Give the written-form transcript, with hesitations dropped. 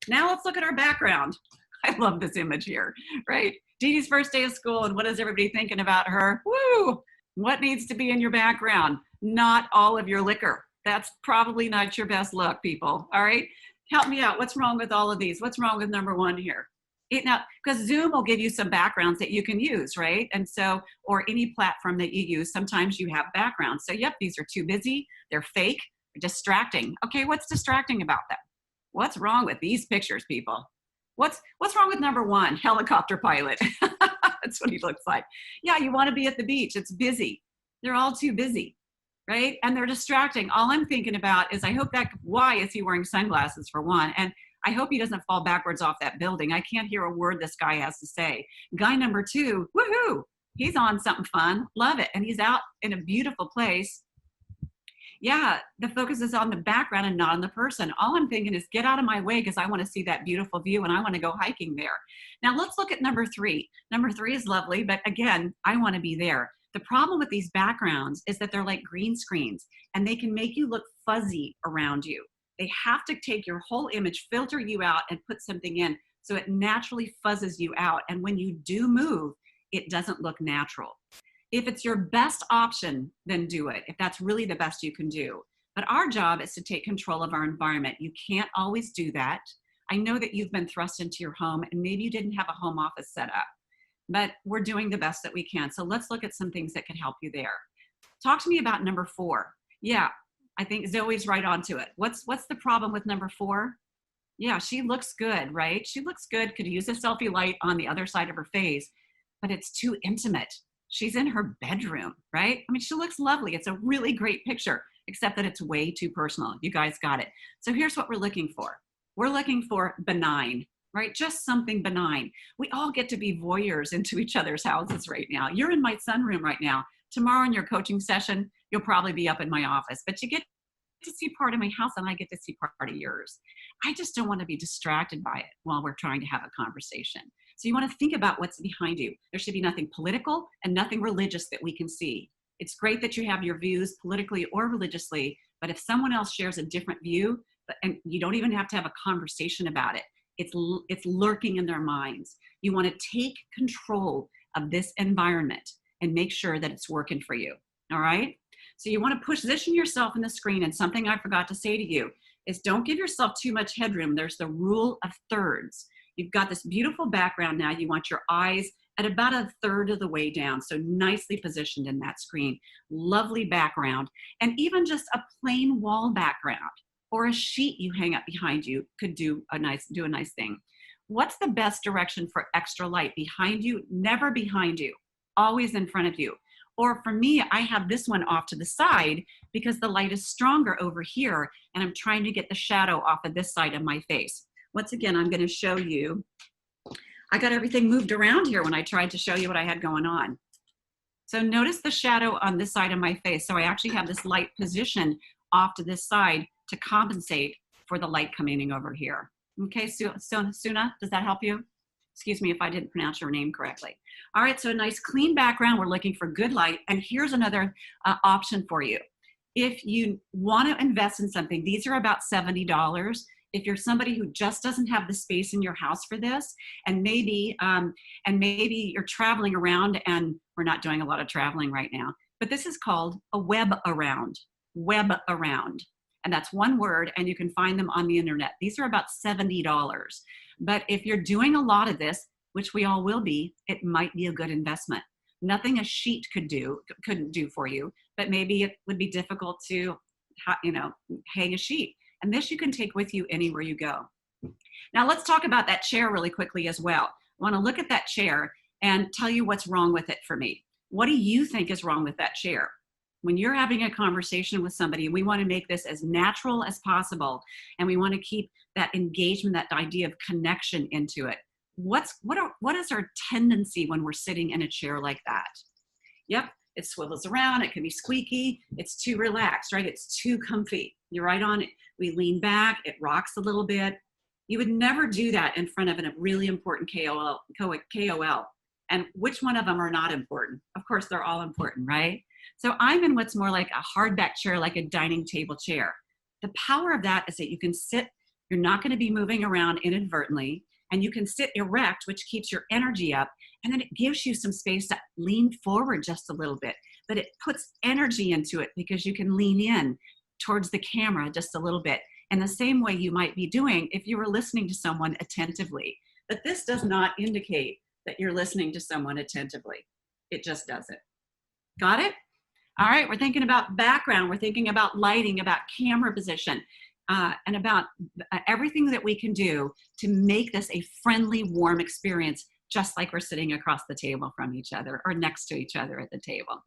Now let's look at our background. I love this image here, right? Dee Dee's first day of school, and what is everybody thinking about her? Woo! What needs to be in your background? Not all of your liquor. That's probably not your best look, people. All right? Help me out. What's wrong with all of these? What's wrong with number one here? Now, because Zoom will give you some backgrounds that you can use, right? And so, or any platform that you use, sometimes you have backgrounds. So, yep, these are too busy. They're fake. They're distracting. Okay, what's distracting about them? What's wrong with these pictures, people? What's wrong with number one? Helicopter pilot. That's what he looks like. Yeah, you want to be at the beach. It's busy. They're all too busy, right? And they're distracting. All I'm thinking about is, I hope that, why is he wearing sunglasses for one? And I hope he doesn't fall backwards off that building. I can't hear a word this guy has to say. Guy number two, woohoo, he's on something fun. Love it. And he's out in a beautiful place. Yeah, the focus is on the background and not on the person. All I'm thinking is, get out of my way, because I want to see that beautiful view and I want to go hiking there. Now let's look at number three. Number three is lovely, but again, I want to be there. The problem with these backgrounds is that they're like green screens, and they can make you look fuzzy around you. They have to take your whole image, filter you out, and put something in so it naturally fuzzes you out. And when you do move, it doesn't look natural. If it's your best option, then do it, if that's really the best you can do. But our job is to take control of our environment. You can't always do that. I know that you've been thrust into your home, and maybe you didn't have a home office set up, but we're doing the best that we can. So let's look at some things that can help you there. Talk to me about number four. Yeah, I think Zoe's right onto it. What's the problem with number four? Yeah, she looks good, right? She looks good, could use a selfie light on the other side of her face, but it's too intimate. She's in her bedroom, right? I mean, she looks lovely. It's a really great picture, except that it's way too personal. You guys got it. So here's what we're looking for. We're looking for benign, right? Just something benign. We all get to be voyeurs into each other's houses right now. You're in my sunroom right now. Tomorrow in your coaching session, you'll probably be up in my office, but you get to see part of my house and I get to see part of yours. I just don't want to be distracted by it while we're trying to have a conversation. So you want to think about what's behind you. There should be nothing political and nothing religious that we can see. It's great that you have your views politically or religiously, but if someone else shares a different view, and you don't even have to have a conversation about it, it's lurking in their minds. You want to take control of this environment and make sure that it's working for you. All right? So you want to position yourself in the screen, and something I forgot to say to you is, don't give yourself too much headroom. There's the rule of thirds. You've got this beautiful background now. You want your eyes at about a third of the way down, so nicely positioned in that screen. Lovely background. And even just a plain wall background or a sheet you hang up behind you could do a nice thing. What's the best direction for extra light? Behind you, never behind you, always in front of you. Or for me, I have this one off to the side because the light is stronger over here, and I'm trying to get the shadow off of this side of my face. Once again, I'm going to show you. I got everything moved around here when I tried to show you what I had going on. So notice the shadow on this side of my face. So I actually have this light position off to this side to compensate for the light coming in over here. Okay, Suna, does that help you? Excuse me if I didn't pronounce your name correctly. All right, so a nice clean background. We're looking for good light. And here's another option for you. If you want to invest in something, these are about $70. If you're somebody who just doesn't have the space in your house for this, and maybe you're traveling around, and we're not doing a lot of traveling right now, but this is called a web around, and that's one word, and you can find them on the internet. These are about $70. But if you're doing a lot of this, which we all will be, it might be a good investment. Nothing a sheet couldn't do for you, but maybe it would be difficult to, hang a sheet. And this you can take with you anywhere you go. Now let's talk about that chair really quickly as well. I want to look at that chair and tell you what's wrong with it for me. What do you think is wrong with that chair? When you're having a conversation with somebody, we want to make this as natural as possible, and we want to keep that engagement, that idea of connection into it. What is our tendency when we're sitting in a chair like that? Yep, it swivels around, it can be squeaky, it's too relaxed, right? It's too comfy. You're right on it. We lean back, it rocks a little bit. You would never do that in front of a really important KOL. And which one of them are not important? Of course, they're all important, right? So I'm in what's more like a hardback chair, like a dining table chair. The power of that is that you can sit You're not going to be moving around inadvertently. And you can sit erect, which keeps your energy up. And then it gives you some space to lean forward just a little bit. But it puts energy into it because you can lean in towards the camera just a little bit. In the same way you might be doing if you were listening to someone attentively. But this does not indicate that you're listening to someone attentively. It just doesn't. Got it? All right, we're thinking about background. We're thinking about lighting, about camera position, and about everything that we can do to make this a friendly, warm experience, just like we're sitting across the table from each other or next to each other at the table.